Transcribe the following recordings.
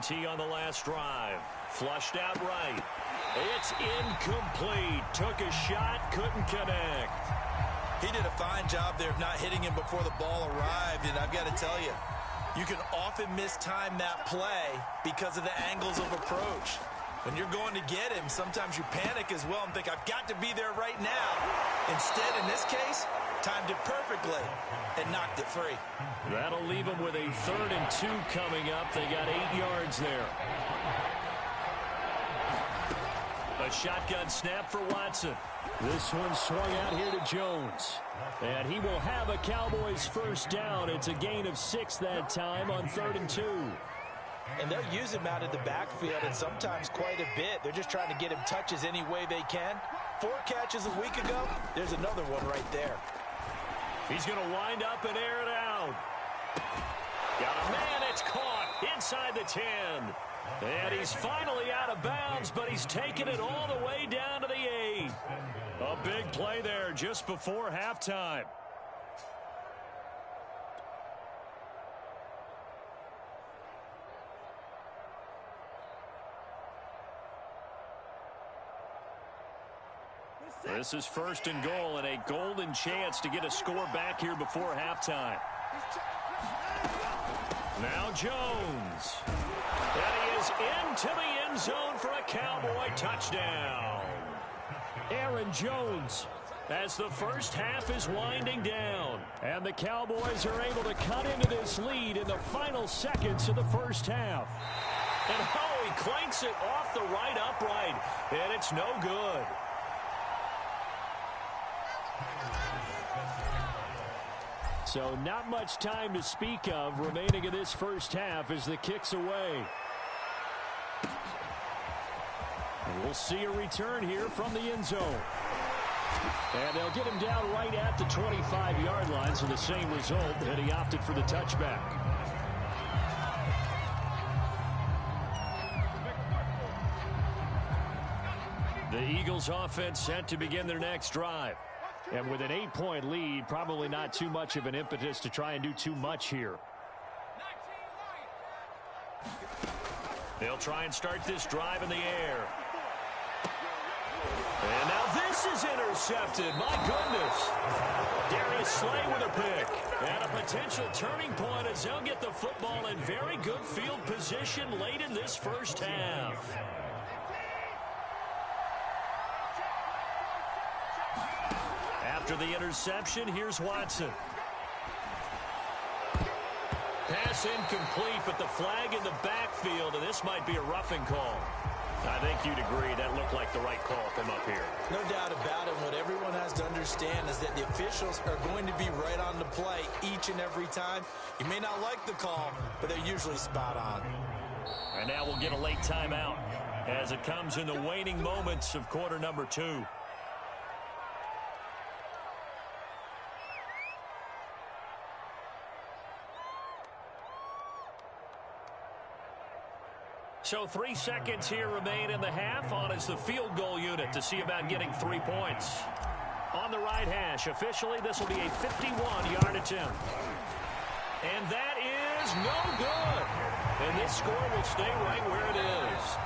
PAT on the last drive. Flushed out right. It's incomplete. Took a shot, couldn't connect. He did a fine job there of not hitting him before the ball arrived, and I've got to tell you, you can often mistime that play because of the angles of approach. When you're going to get him, sometimes you panic as well and think, I've got to be there right now. Instead, in this case, timed it perfectly and knocked it free. That'll leave them with a 3rd and 2 coming up. They got 8 yards there. A shotgun snap for Watson. This one swung out here to Jones. And he will have a Cowboys first down. It's a gain of 6 that time on 3rd and 2. And they'll use him out of the backfield, and sometimes quite a bit. They're just trying to get him touches any way they can. 4 catches a week ago. There's another one right there. He's going to wind up and air it out. Got a man. It's caught inside the 10. And he's finally out of bounds, but he's taken it all the way down to the 8. A big play there just before halftime. This is 1st and goal and a golden chance to get a score back here before halftime. Now Jones. And he is into the end zone for a Cowboy touchdown. Aaron Jones as the first half is winding down. And the Cowboys are able to cut into this lead in the final seconds of the first half. And oh, he clanks it off the right upright. And it's no good. So not much time to speak of remaining in this first half as the kick's away. And we'll see a return here from the end zone. And they'll get him down right at the 25-yard line, so the same result, that he opted for the touchback. The Eagles offense set to begin their next drive. And with an 8-point lead, probably not too much of an impetus to try and do too much here. They'll try and start this drive in the air. And now this is intercepted. My goodness. Darius Slay with a pick. And a potential turning point as they'll get the football in very good field position late in this first half. After the interception, here's Watson. Pass incomplete, but the flag in the backfield, and this might be a roughing call. I think you'd agree that looked like the right call from up here. No doubt about it. What everyone has to understand is that the officials are going to be right on the play each and every time. You may not like the call, but they're usually spot on. And now we'll get a late timeout as it comes in the waning moments of quarter number 2. So 3 seconds here remain in the half. On is the field goal unit to see about getting 3 points. On the right hash, officially this will be a 51-yard attempt. And that is no good. And this score will stay right where it is.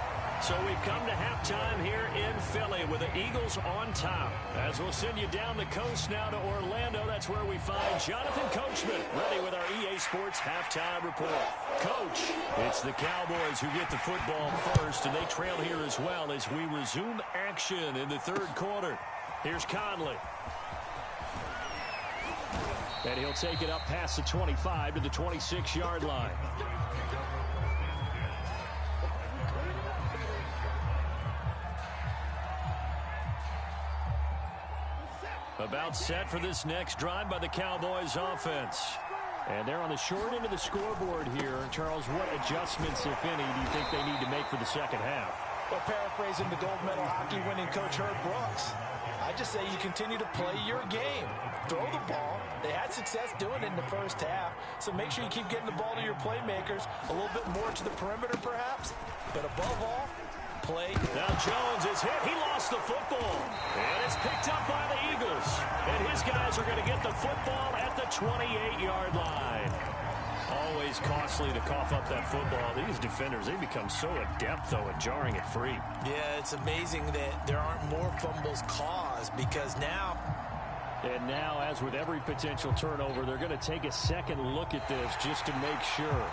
So we've come to halftime here in Philly with the Eagles on top. As we'll send you down the coast now to Orlando, that's where we find Jonathan Coachman ready with our EA Sports Halftime Report. Coach, it's the Cowboys who get the football first, and they trail here as well as we resume action in the third quarter. Here's Conley. And he'll take it up past the 25 to the 26-yard line. About set for this next drive by the Cowboys offense. And they're on the short end of the scoreboard here. Charles, what adjustments, if any, do you think they need to make for the second half? Well, paraphrasing the gold medal hockey winning coach Herb Brooks, I just say you continue to play your game. Throw the ball. They had success doing it in the first half, so make sure you keep getting the ball to your playmakers, a little bit more to the perimeter perhaps, but above all, play. Now Jones is hit. He lost the football. And it's picked up by the Eagles. And his guys are going to get the football at the 28-yard line. always costly to cough up that football. These defenders, they become so adept, though, at jarring it free. Yeah, it's amazing that there aren't more fumbles caused because now... And now, as with every potential turnover, they're going to take a second look at this just to make sure.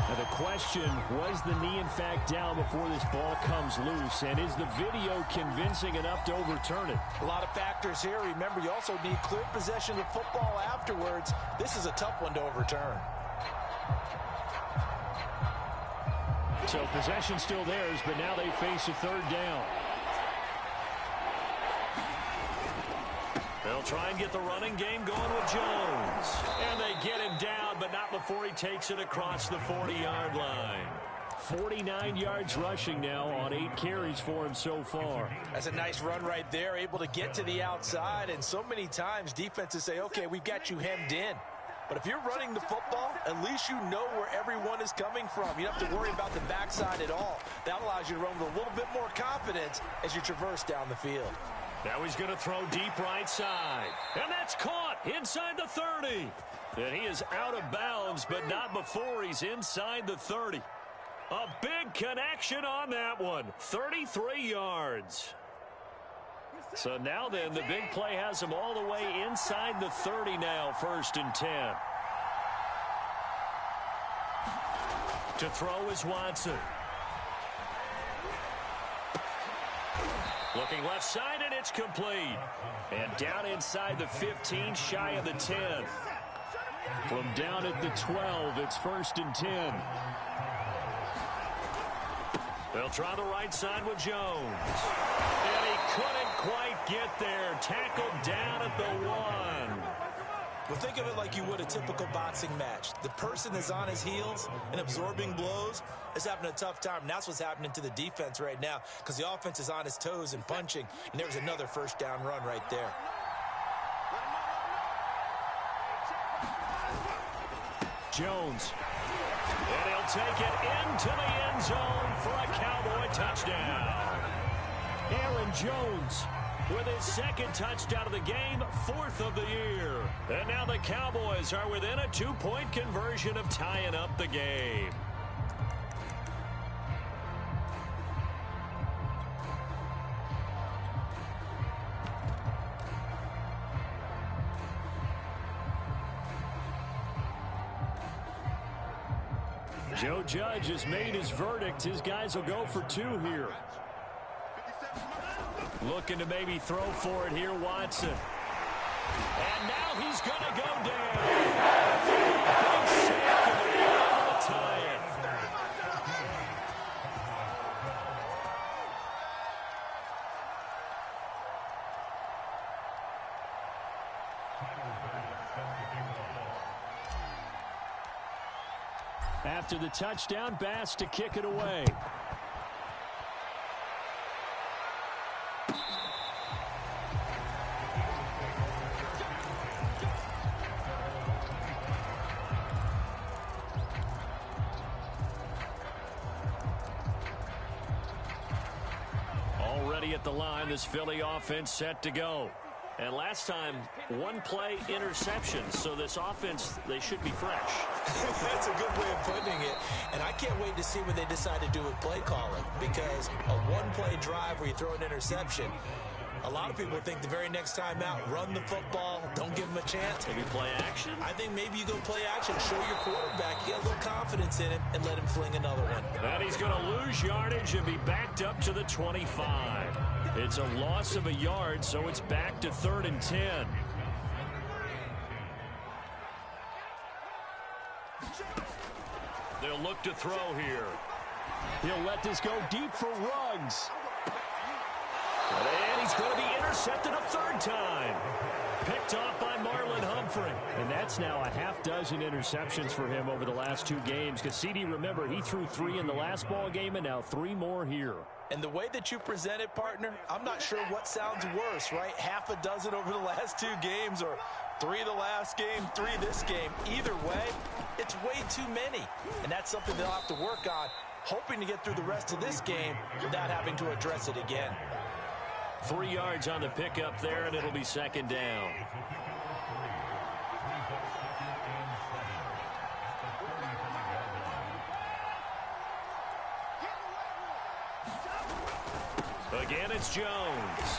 Now the question, was the knee in fact down before this ball comes loose? And is the video convincing enough to overturn it? A lot of factors here. Remember, you also need clear possession of the football afterwards. This is a tough one to overturn. So possession still theirs, but now they face a third down. They'll try and get the running game going with Jones. And they get him down, but not before he takes it across the 40-yard line. 49 yards rushing now on 8 carries for him so far. That's a nice run right there, able to get to the outside. And so many times defenses say, okay, we've got you hemmed in. But if you're running the football, at least you know where everyone is coming from. You don't have to worry about the backside at all. That allows you to run with a little bit more confidence as you traverse down the field. Now he's going to throw deep right side. And that's caught inside the 30. And he is out of bounds, but not before he's inside the 30. A big connection on that one. 33 yards. So now then, the big play has him all the way inside the 30 now, 1st and 10. To throw is Watson. Looking left side, and it's complete. And down inside the 15, shy of the 10. From down at the 12, it's 1st and 10. They'll try the right side with Jones. And he couldn't quite get there. Tackled down at the 1. Well, think of it like you would a typical boxing match. The person that's on his heels and absorbing blows is having a tough time. And that's what's happening to the defense right now because the offense is on his toes and punching. And there was another 1st down run right there. Jones. And he'll take it into the end zone for a Cowboy touchdown. Aaron Jones with his 2nd touchdown of the game, 4th of the year. And now the Cowboys are within a 2-point conversion of tying up the game. Joe Judge has made his verdict. His guys will go for 2 here. Looking to maybe throw for it here, Watson. And now he's going to go down. Big sack and they're able to tie it. After the touchdown, Bass to kick it away. Already at the line, this Philly offense set to go. And last time, 1-play interception. So this offense, they should be fresh. That's a good way of putting it. And I can't wait to see what they decide to do with play calling. Because a 1-play drive where you throw an interception, a lot of people think the very next time out, run the football, don't give them a chance. Maybe play action? I think maybe you go play action, show your quarterback, get a little confidence in him, and let him fling another one. And he's going to lose yardage and be backed up to the 25. It's a loss of a yard, so it's back to 3rd and 10. They'll look to throw here. He'll let this go deep for Ruggs. And he's going to be intercepted a 3rd time. Picked off by Marlon Humphrey. And that's now a half-dozen interceptions for him over the last 2 games. Because CD, remember, he threw 3 in the last ball game and now 3 more here. And the way that you present it, partner, I'm not sure what sounds worse, right? Half a dozen over the last 2 games or 3 the last game, 3 this game. Either way, it's way too many. And that's something they'll have to work on, hoping to get through the rest of this game without having to address it again. 3 yards on the pickup there, and it'll be 2nd down. Again, it's Jones.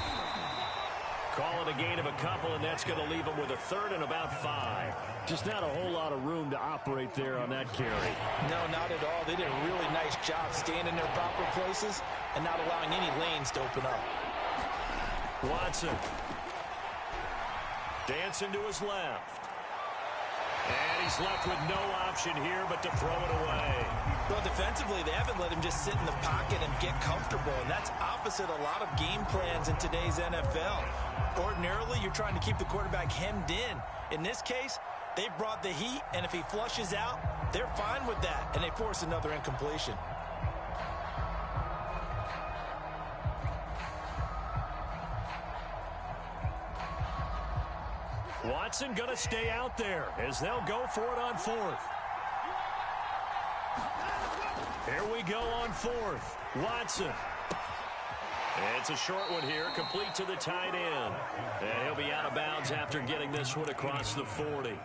Call it a gain of a couple, and that's going to leave him with a third and about 5. Just not a whole lot of room to operate there on that carry. No, not at all. They did a really nice job staying in their proper places and not allowing any lanes to open up. Watson. Dancing to his left. And he's left with no option here but to throw it away. Well, defensively, they haven't let him just sit in the pocket and get comfortable, and that's opposite a lot of game plans in today's NFL. Ordinarily, you're trying to keep the quarterback hemmed in. In this case, they brought the heat, and if he flushes out, they're fine with that, and they force another incompletion. Watson going to stay out there as they'll go for it on 4th. Here we go on 4th. Watson. It's a short one here, complete to the tight end. And he'll be out of bounds after getting this one across the 40.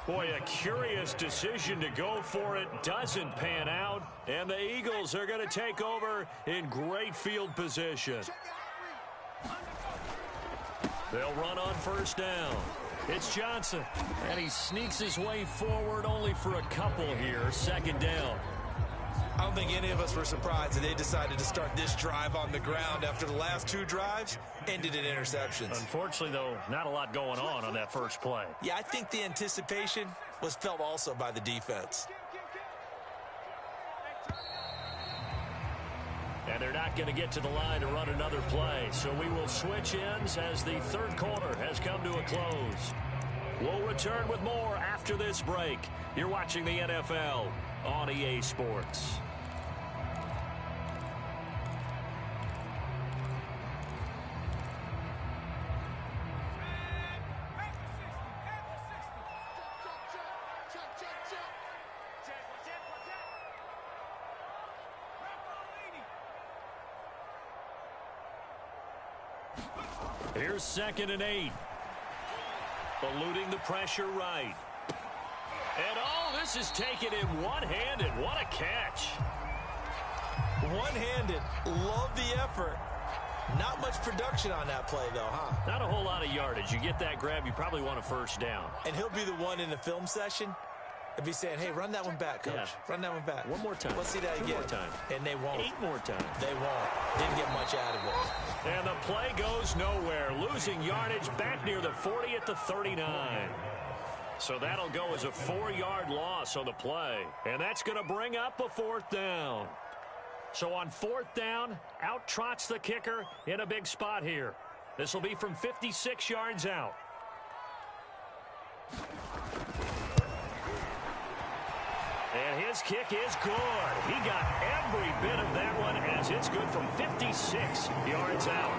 Boy, a curious decision to go for it. Doesn't pan out. And the Eagles are going to take over in great field position. They'll run on first down. It's Johnson. And he sneaks his way forward only for a couple here. 2nd down. I don't think any of us were surprised that they decided to start this drive on the ground after the last 2 drives ended in interceptions. Unfortunately, though, not a lot going on that first play. Yeah, I think the anticipation was felt also by the defense. And they're not going to get to the line to run another play. So we will switch ends as the 3rd quarter has come to a close. We'll return with more after this break. You're watching the NFL on EA Sports. Here's 2nd and 8. Eluding the pressure right. And this is taken in one-handed. What a catch. One-handed. Love the effort. Not much production on that play, though, huh? Not a whole lot of yardage. You get that grab, you probably want a first down. And he'll be the one in the film session. He'll be saying, hey, run that one back, Coach. Yeah. Run that one back. One more time. Let's see that again. 2 more times. And they won't. 8 more times. They won't. Didn't get much out of it. And the play goes nowhere. Losing yardage back near the 40 at the 39. So that'll go as a 4-yard loss on the play. And that's going to bring up a 4th down. So on 4th down, out trots the kicker in a big spot here. This will be from 56 yards out. And his kick is good. He got every bit of that one as it's good from 56 yards out.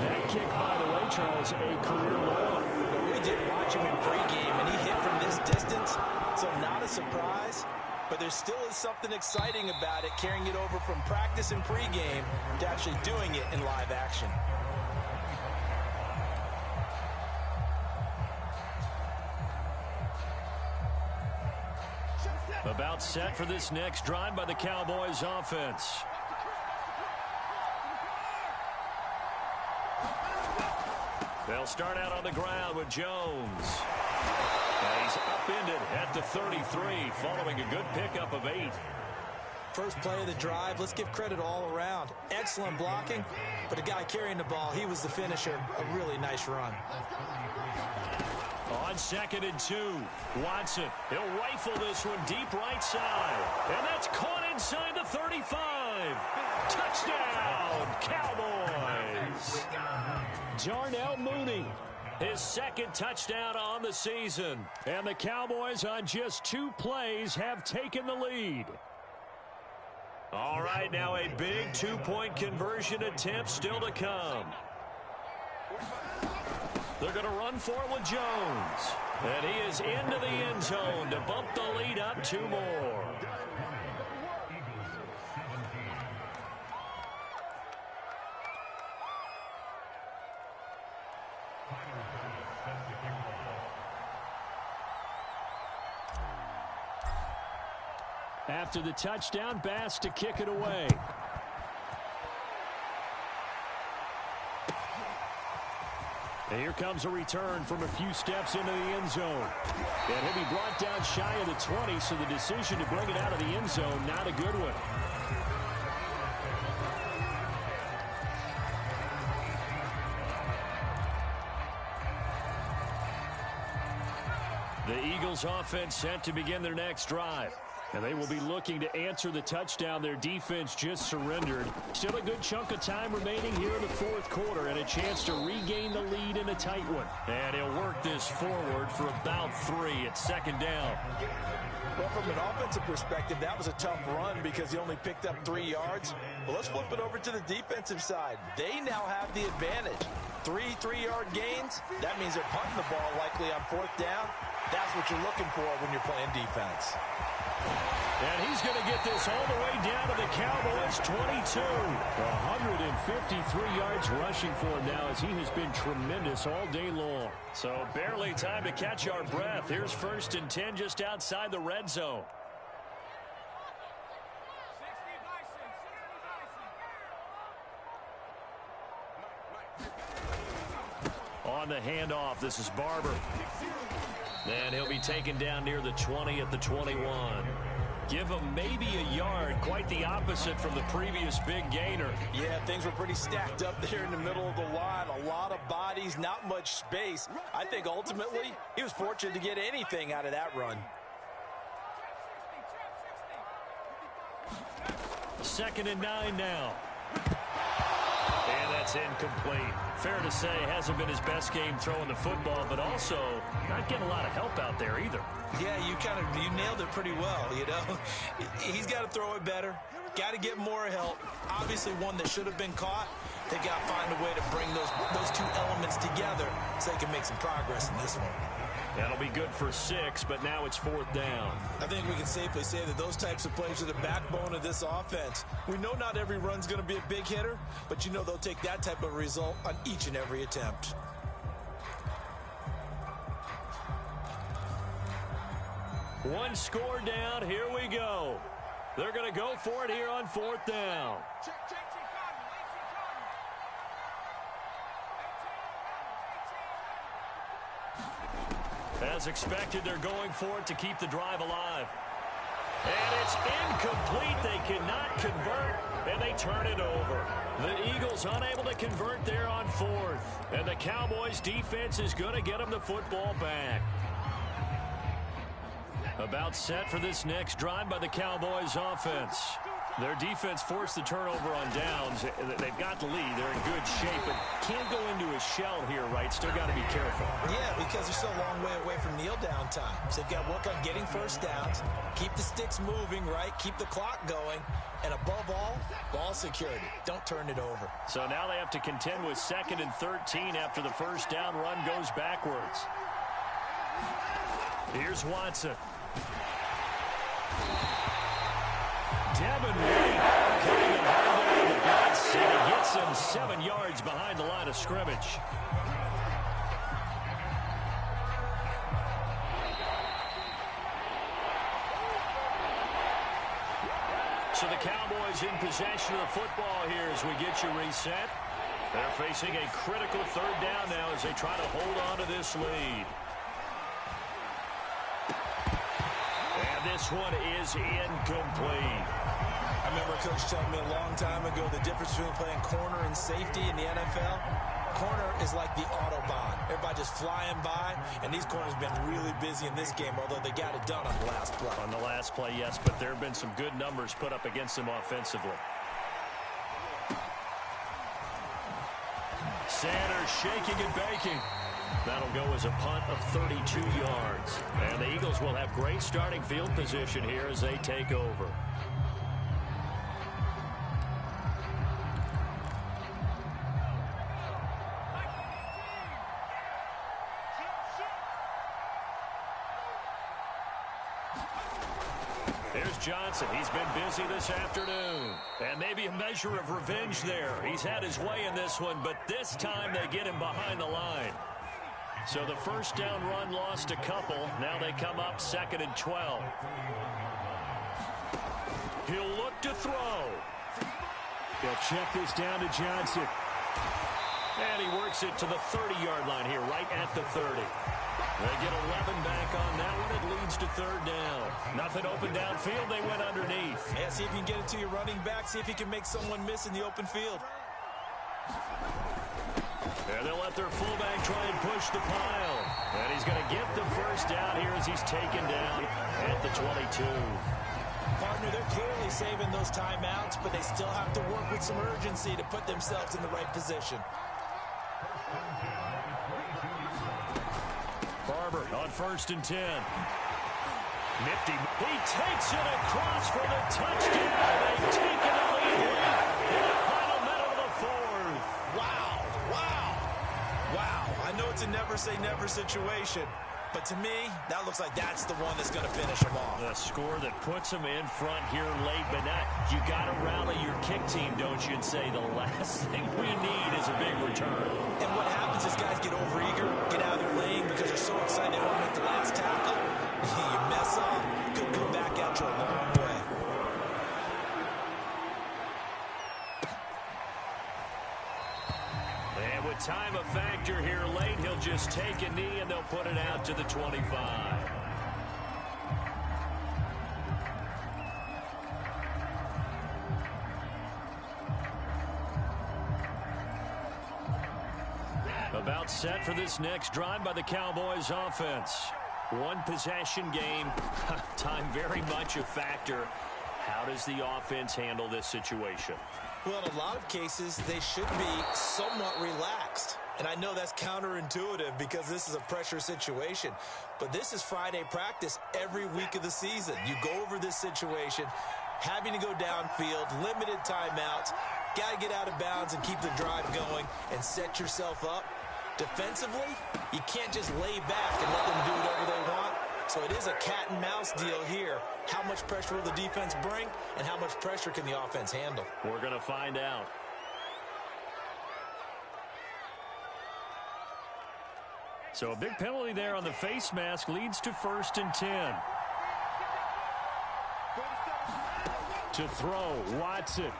That kick, by the way, Charles, a career low. We did watch him in pregame, and he hit from this distance, so not a surprise. But there still is something exciting about it, carrying it over from practice and pregame to actually doing it in live action. About set for this next drive by the Cowboys offense. They'll start out on the ground with Jones. And he's upended at the 33 following a good pickup of 8. First play of the drive, let's give credit all around. Excellent blocking, but the guy carrying the ball, he was the finisher. A really nice run. On 2nd and 2, Watson. He'll rifle this one deep right side. And that's caught inside the 35. Touchdown, Cowboys. Darnell Mooney. His 2nd touchdown on the season. And the Cowboys on just 2 plays have taken the lead. All right, now a big 2-point conversion attempt still to come. They're going to run for it with Jones. And he is into the end zone to bump the lead up 2 more. After the touchdown, Bass to kick it away. And here comes a return from a few steps into the end zone. And he'll be brought down shy of the 20, so the decision to bring it out of the end zone, not a good one. The Eagles offense set to begin their next drive. And they will be looking to answer the touchdown their defense just surrendered. Still a good chunk of time remaining here in the fourth quarter and a chance to regain the lead in a tight one. And he'll work this forward for about 3 at second down. Well, from an offensive perspective, that was a tough run because he only picked up 3 yards. Well, let's flip it over to the defensive side. They now have the advantage. 3 3-yard gains, that means they're punting the ball likely on fourth down. That's what you're looking for when you're playing defense. And he's going to get this all the way down to the Cowboys' 22. 153 yards rushing for him now as he has been tremendous all day long. So barely time to catch our breath. Here's 1st and 10 just outside the red zone. On the handoff, this is Barber. And he'll be taken down near the 20 at the 21. Give him maybe a yard, quite the opposite from the previous big gainer. Yeah, things were pretty stacked up there in the middle of the line. A lot of bodies, not much space. I think ultimately he was fortunate to get anything out of that run. 2nd and 9 now. And that's incomplete. Fair to say, hasn't been his best game throwing the football, but also not getting a lot of help out there either. Yeah, you nailed it pretty well, you know. He's got to throw it better. Got to get more help. Obviously one that should have been caught. They got to find a way to bring those 2 elements together so they can make some progress in this one. That'll be good for 6, but now it's 4th down. I think we can safely say that those types of plays are the backbone of this offense. We know not every run's going to be a big hitter, but you know they'll take that type of result on each and every attempt. One score down. Here we go. They're going to go for it here on 4th down. As expected, they're going for it to keep the drive alive. And it's incomplete. They cannot convert, and they turn it over. The Eagles unable to convert there on 4th. And the Cowboys defense is going to get them the football back. About set for this next drive by the Cowboys offense. Their defense forced the turnover on downs. They've got the lead. They're in good shape, but can't go into a shell here, right? Still got to be careful. Yeah, because they're still a long way away from kneel down time. So they've got to work on getting first downs, keep the sticks moving, right? Keep the clock going, and above all, ball security. Don't turn it over. So now they have to contend with 2nd and 13 after the first down run goes backwards. Here's Watson. Devin White coming in hard there in the blitz, and he gets him 7 yards behind the line of scrimmage. So the Cowboys in possession of the football here as we get you reset. They're facing a critical 3rd down now as they try to hold on to this lead. This one is incomplete. I remember a coach telling me a long time ago the difference between playing corner and safety in the NFL. Corner is like the Autobahn. Everybody just flying by, and these corners have been really busy in this game, although they got it done on the last play. On the last play, yes, but there have been some good numbers put up against them offensively. Sanders shaking and baking. That'll go as a punt of 32 yards. And the Eagles will have great starting field position here as they take over. Here's Johnson. He's been busy this afternoon. And maybe a measure of revenge there. He's had his way in this one, but this time they get him behind the line. So the first down run lost a couple. Now they come up 2nd and 12. He'll look to throw. They'll check this down to Johnson. And he works it to the 30-yard line here, right at the 30. They get 11 back on that one. It leads to third down. Nothing open downfield. They went underneath. Yeah, see if you can get it to your running back. See if you can make someone miss in the open field. And they'll let their fullback try and push the pile. And he's going to get the first down here as he's taken down at the 22. Partner, they're clearly saving those timeouts, but they still have to work with some urgency to put themselves in the right position. Barber on 1st and 10. Nifty. He takes it across for the touchdown. They've taken a lead in the final minute of the fourth. Wow, wow, wow. I know it's a never-say-never situation, but to me, that looks like that's the one that's going to finish them off. The score that puts them in front here late, but not. You got to rally your kick team, don't you, and say the last thing we need is a big return. And what happens is guys get overeager, get out of their lane because they're so excited they want to make the last tackle. You mess up, could come back out you a long way. And with time a factor here late, he'll just take a knee and they'll put it out to the 25. About set for this next drive by the Cowboys offense. One possession game, time very much a factor. How does the offense handle this situation? Well, in a lot of cases, they should be somewhat relaxed. And I know that's counterintuitive because this is a pressure situation. But this is Friday practice every week of the season. You go over this situation, having to go downfield, limited timeouts, got to get out of bounds and keep the drive going and set yourself up. Defensively, you can't just lay back and let them do whatever they want. So it is a cat and mouse deal here. How much pressure will the defense bring and how much pressure can the offense handle? We're going to find out. So a big penalty there on the face mask leads to 1st and 10. To throw, Watson.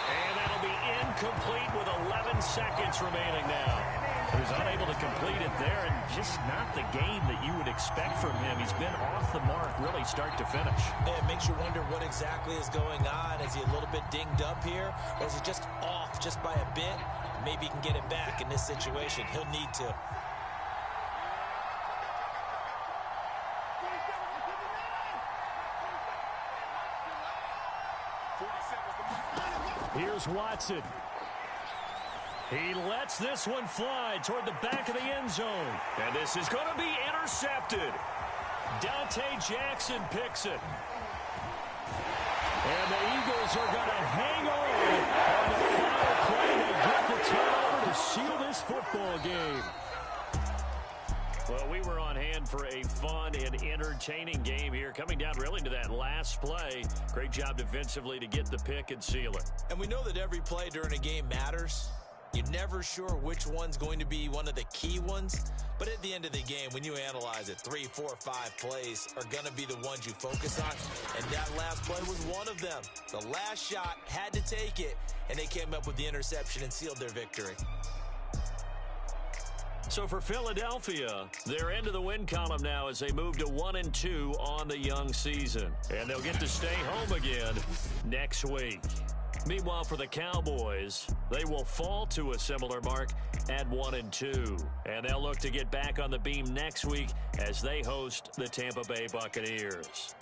And that'll be incomplete with 11 seconds remaining now. He was unable to complete it there, and just not the game that you would expect from him. He's been off the mark really start to finish. It makes you wonder what exactly is going on. Is he a little bit dinged up here, or is he just off just by a bit? Maybe he can get it back in this situation. He'll need to. Here's Watson. He lets this one fly toward the back of the end zone. And this is going to be intercepted. Dante Jackson picks it. And the Eagles are going to hang on the final play. They get the turnover to seal this football game. Well, we were on hand for a fun and entertaining game here. Coming down really to that last play. Great job defensively to get the pick and seal it. And we know that every play during a game matters. You're never sure which one's going to be one of the key ones. But at the end of the game, when you analyze it, 3, 4, 5 plays are going to be the ones you focus on. And that last play was one of them. The last shot had to take it, and they came up with the interception and sealed their victory. So for Philadelphia, they're into the win column now as they move to 1-2 on the young season. And they'll get to stay home again next week. Meanwhile, for the Cowboys, they will fall to a similar mark at 1-2. And they'll look to get back on the beam next week as they host the Tampa Bay Buccaneers.